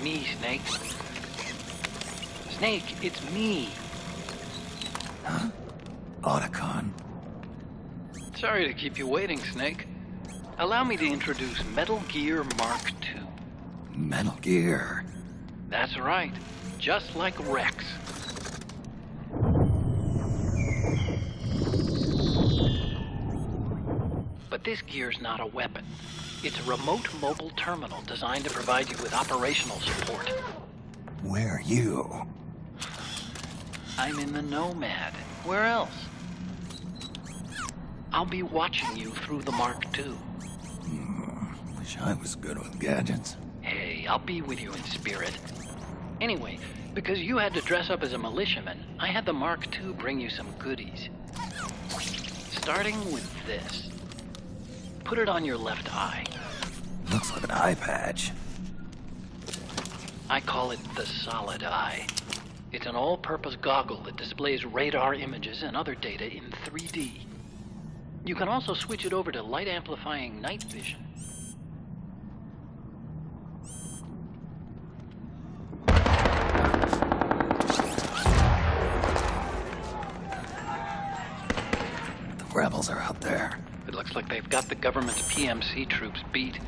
me, Snake. Snake, it's me. Huh? Otacon. Sorry to keep you waiting, Snake. Allow me to introduce Metal Gear Mark II. Metal Gear. That's right. Just like Rex. But this gear's not a weapon. It's a remote mobile terminal designed to provide you with operational support. Where are you? I'm in the Nomad. Where else? I'll be watching you through the Mark II. Wish I was good with gadgets. Hey, I'll be with you in spirit. Anyway, because you had to dress up as a militiaman, I had the Mark II bring you some goodies. Starting with this. Put it on your left eye. Looks like an eye patch. I call it the Solid Eye. It's an all-purpose goggle that displays radar images and other data in 3D. You can also switch it over to light-amplifying night vision. The rebels are out there. It looks like they've got the government's PMC troops beat,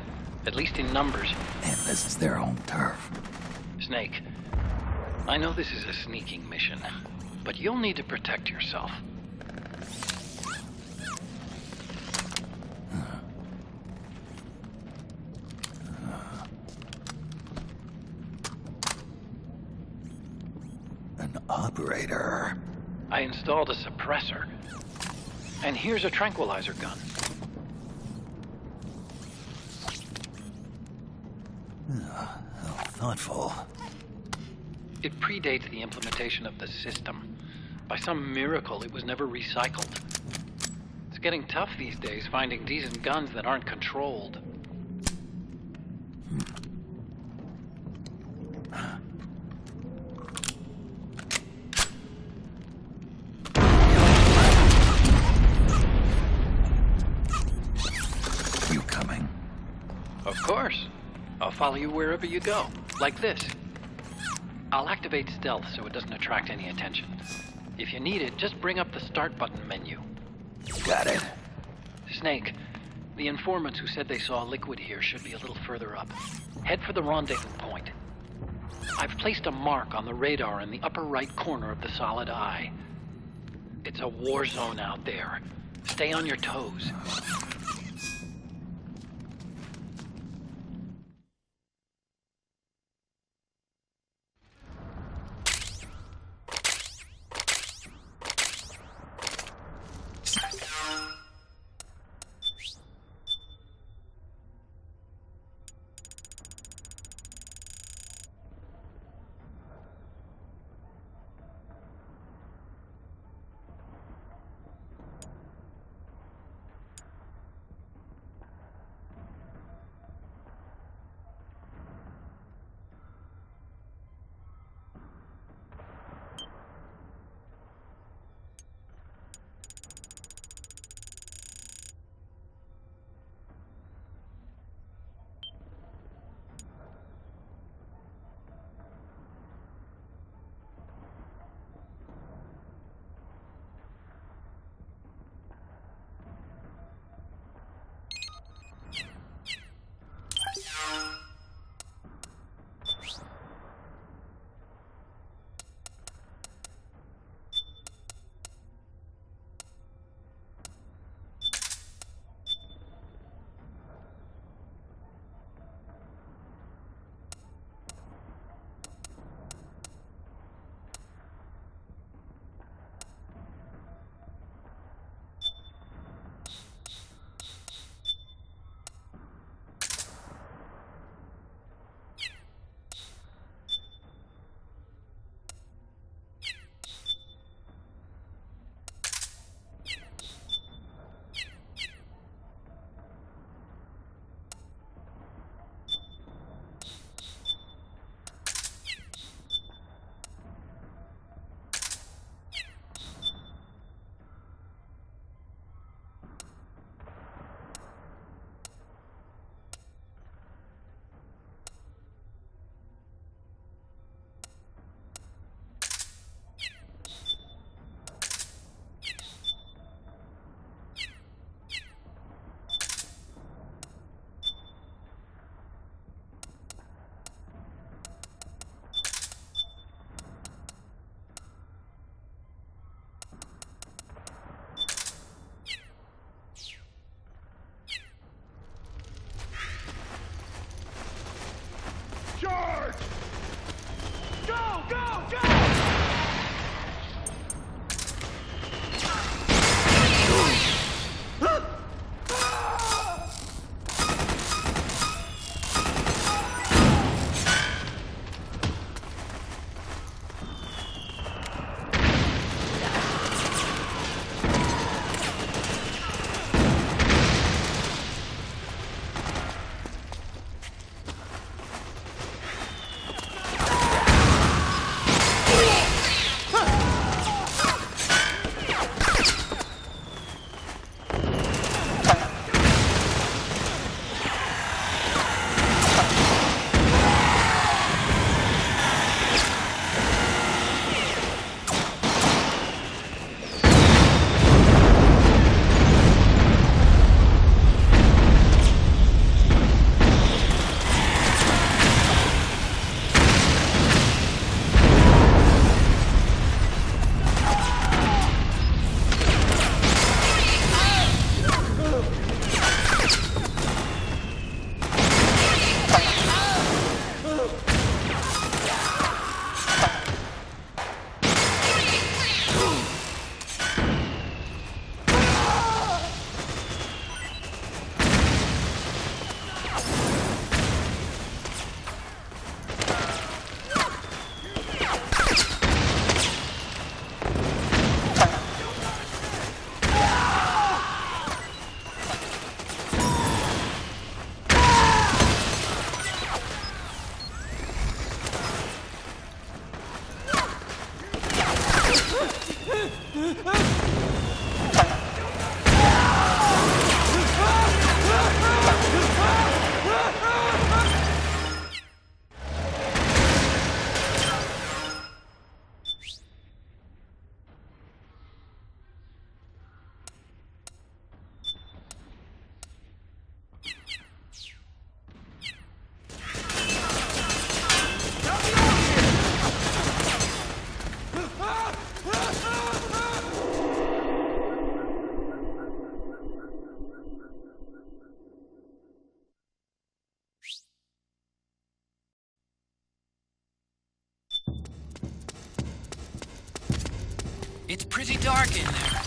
at least in numbers. And this is their own turf. Snake, I know this is a sneaking mission, but you'll need to protect yourself. An operator. I installed a suppressor. And here's a tranquilizer gun. How thoughtful. It predates the implementation of the system. By some miracle, it was never recycled. It's getting tough these days finding decent guns that aren't controlled. You coming? Of course. I'll follow you wherever you go, like this. I'll activate stealth so it doesn't attract any attention. If you need it, just bring up the start button menu. Got it. Snake, the informants who said they saw liquid here should be a little further up. Head for the rendezvous point. I've placed a mark on the radar in the upper right corner of the Solid Eye. It's a war zone out there. Stay on your toes. It's pretty dark in there.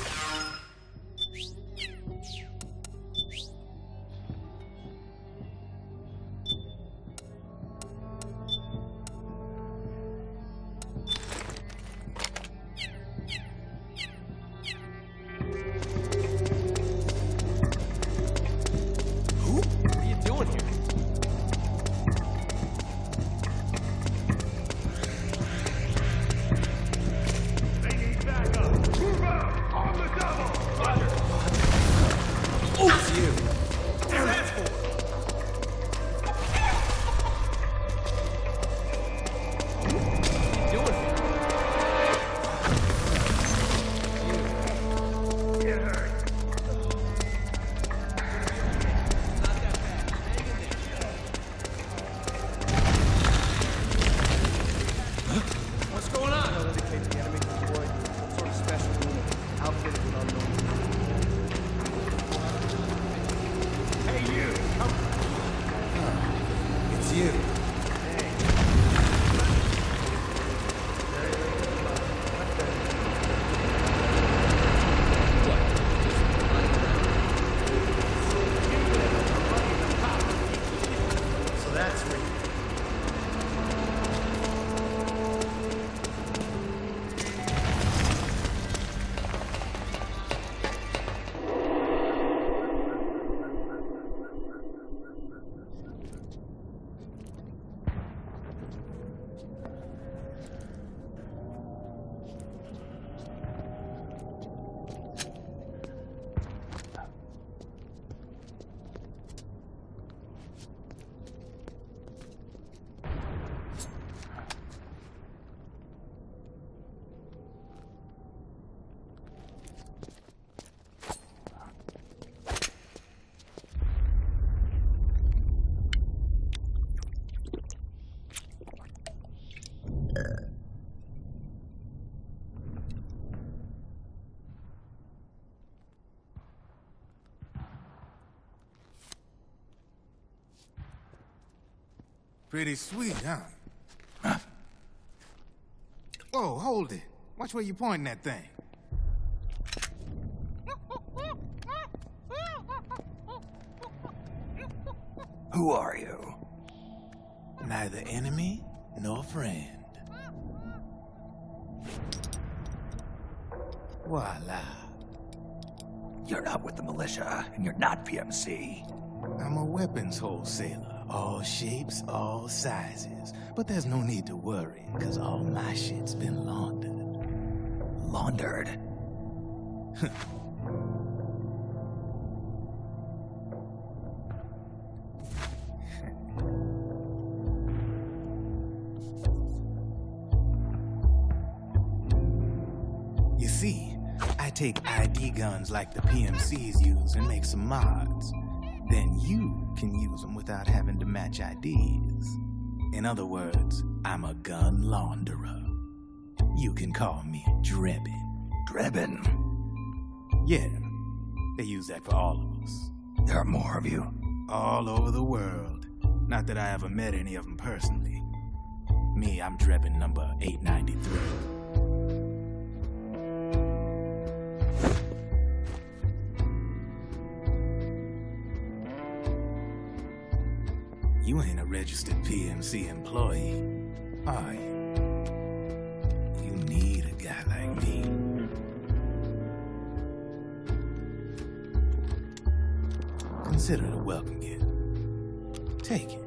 Pretty sweet, huh? Whoa, hold it. Watch where you pointing that thing. Who are you? Neither enemy nor friend. Voila. You're not with the militia, and you're not PMC. I'm a weapons wholesaler. All shapes, all sizes. But there's no need to worry, because all my shit's been laundered. Laundered? You see, I take ID guns like the PMCs use and make some mods. Then you can use them without having to match IDs. In other words, I'm a gun launderer. You can call me Drebin. Drebin? Yeah, they use that for all of us. There are more of you? All over the world. Not that I ever met any of them personally. Me, I'm Drebin number 893. You ain't a registered PMC employee, are you? You need a guy like me. Consider it a welcome gift. Take it.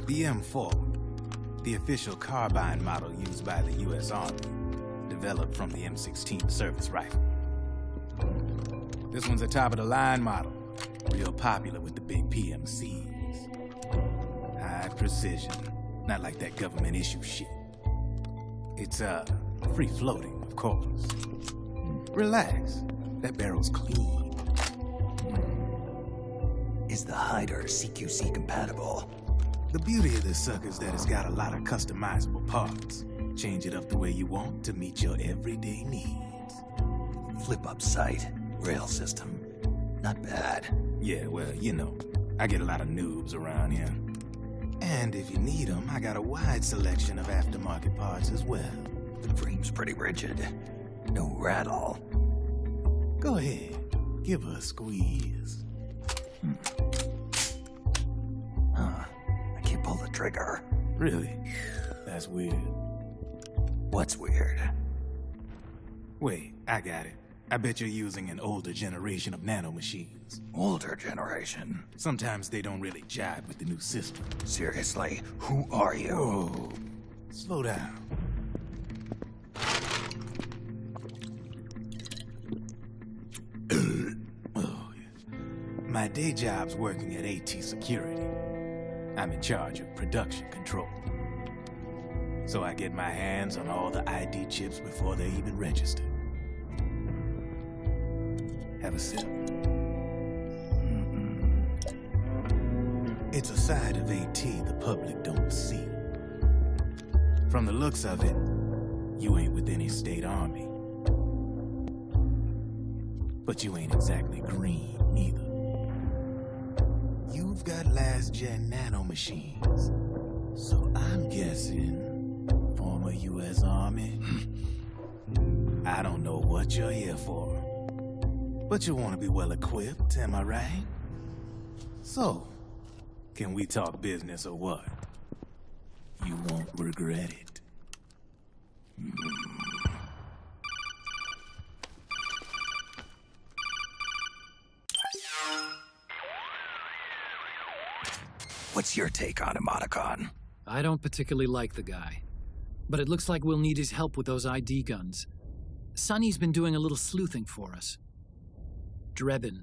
The M4. The official carbine model used by the U.S. Army, developed from the M16 service rifle. This one's a top-of-the-line model, real popular with the big PMCs. High precision, not like that government-issue shit. It's, free-floating, of course. Relax, that barrel's clean. Is the hider CQC compatible? The beauty of this sucker is that it's got a lot of customizable parts. Change it up the way you want to meet your everyday needs. Flip-up sight, rail system. Not bad. Yeah, well, you know, I get a lot of noobs around here. And if you need them, I got a wide selection of aftermarket parts as well. The frame's pretty rigid. No rattle. Go ahead, give her a squeeze. I can't pull the trigger. Really? That's weird. What's weird? Wait, I got it. I bet you're using an older generation of nanomachines. Older generation? Sometimes they don't really jive with the new system. Seriously, who are you? Whoa, slow down. Oh, yeah. My day job's working at AT Security. I'm in charge of production control. So I get my hands on all the ID chips before they even register. Have a sip. It's a side of AT the public don't see. From the looks of it, you ain't with any state army. But you ain't exactly green, neither. You've got last-gen nanomachines. So I'm guessing former U.S. Army. I don't know what you're here for. But you want to be well-equipped, am I right? So, can we talk business or what? You won't regret it. What's your take on Emoticon? I don't particularly like the guy. But it looks like we'll need his help with those ID guns. Sonny's been doing a little sleuthing for us. Drebin,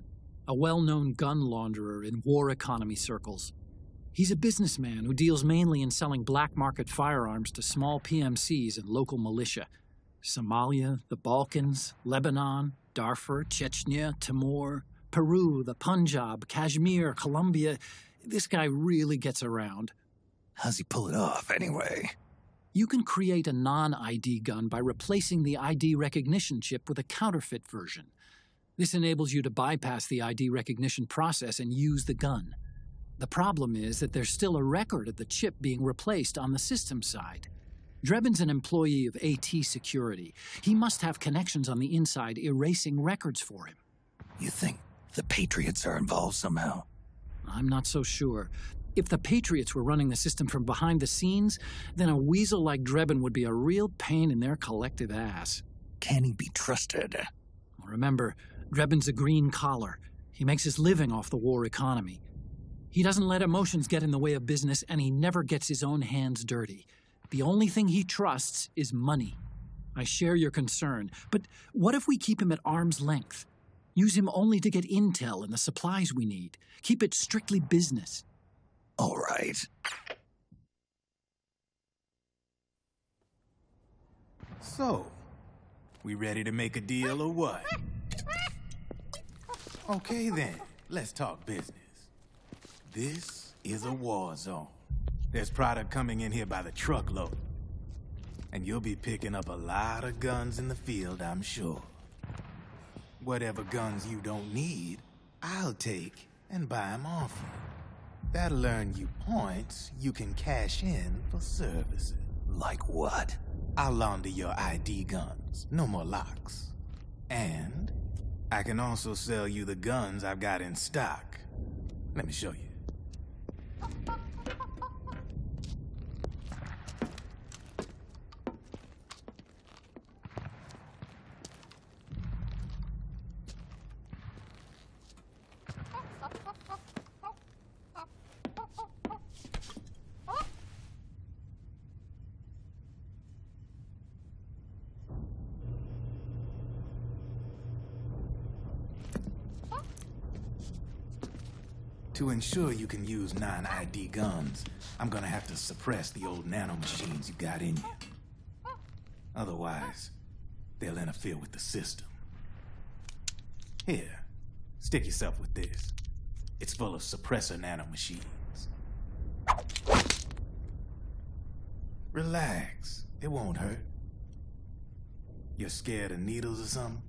a well-known gun launderer in war economy circles. He's a businessman who deals mainly in selling black market firearms to small PMCs and local militia. Somalia, the Balkans, Lebanon, Darfur, Chechnya, Timor, Peru, the Punjab, Kashmir, Colombia. This guy really gets around. How's he pull it off, anyway? You can create a non-ID gun by replacing the ID recognition chip with a counterfeit version. This enables you to bypass the ID recognition process and use the gun. The problem is that there's still a record of the chip being replaced on the system side. Drebin's an employee of AT Security. He must have connections on the inside erasing records for him. You think the Patriots are involved somehow? I'm not so sure. If the Patriots were running the system from behind the scenes, then a weasel like Drebin would be a real pain in their collective ass. Can he be trusted? Remember, Drebin's a green collar. He makes his living off the war economy. He doesn't let emotions get in the way of business, and he never gets his own hands dirty. The only thing he trusts is money. I share your concern, but what if we keep him at arm's length? Use him only to get intel and the supplies we need. Keep it strictly business. All right. So, we ready to make a deal or what? Okay then, let's talk business. This is a war zone. There's product coming in here by the truckload. And you'll be picking up a lot of guns in the field, I'm sure. Whatever guns you don't need, I'll take and buy them off you. That'll earn you points you can cash in for services. Like what? I'll launder your ID guns, no more locks. And I can also sell you the guns I've got in stock. Let me show you. To ensure you can use non-ID guns, I'm gonna have to suppress the old nanomachines you got in you. Otherwise, they'll interfere with the system. Here, stick yourself with this. It's full of suppressor nanomachines. Relax, it won't hurt. You're scared of needles or something?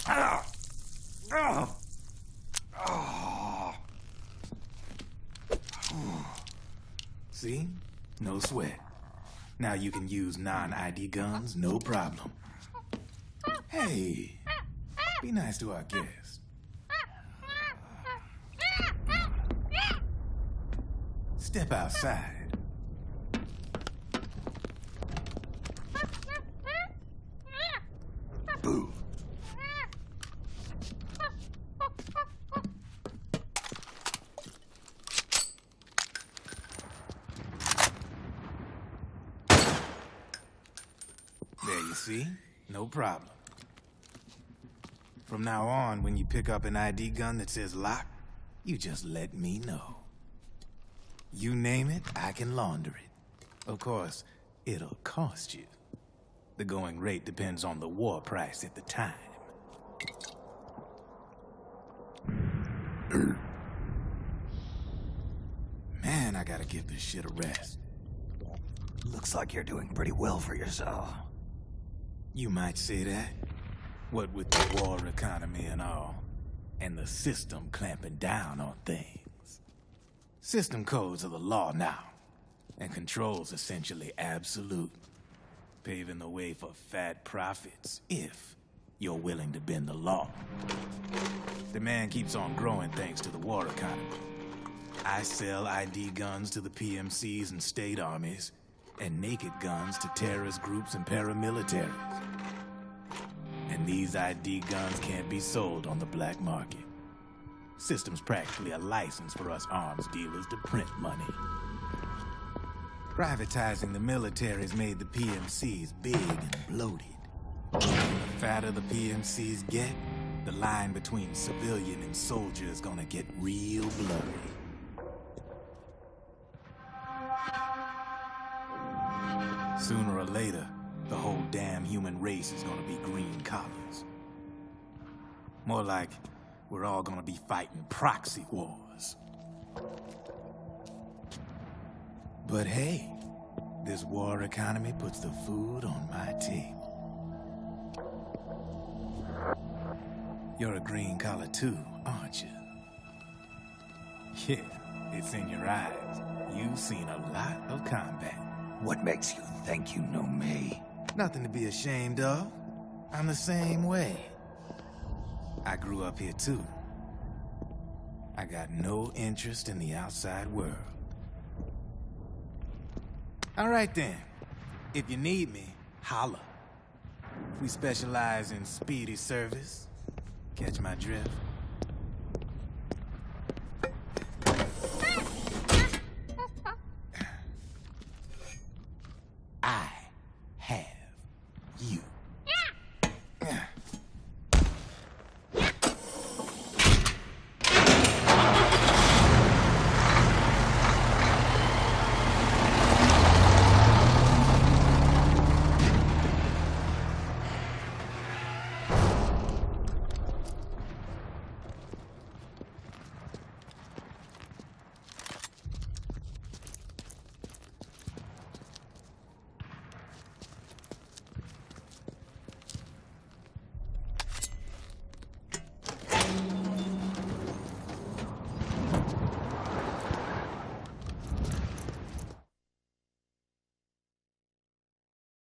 Ah! Oh! Oh! See? No sweat. Now you can use non-ID guns, no problem. Hey, be nice to our guest. Step outside. Boo! There you see? No problem. From now on, when you pick up an ID gun that says lock, you just let me know. You name it, I can launder it. Of course, it'll cost you. The going rate depends on the war price at the time. Man, I gotta give this shit a rest. Looks like you're doing pretty well for yourself. You might say that. What with the war economy and all, and the system clamping down on things. System codes are the law now, and control's essentially absolute, paving the way for fat profits if you're willing to bend the law. Demand keeps on growing thanks to the war economy. I sell ID guns to the PMCs and state armies, and naked guns to terrorist groups and paramilitaries. And these ID guns can't be sold on the black market. System's practically a license for us arms dealers to print money. Privatizing the military's made the PMCs big and bloated. The fatter the PMCs get, the line between civilian and soldier is gonna get real blurry. Sooner or later, the whole damn human race is gonna be green collars. More like we're all gonna be fighting proxy wars. But hey, this war economy puts the food on my table. You're a green collar too, aren't you? Yeah, it's in your eyes. You've seen a lot of combat. What makes you think you know me? Nothing to be ashamed of. I'm the same way. I grew up here too. I got no interest in the outside world. All right then. If you need me, holla. We specialize in speedy service. Catch my drift?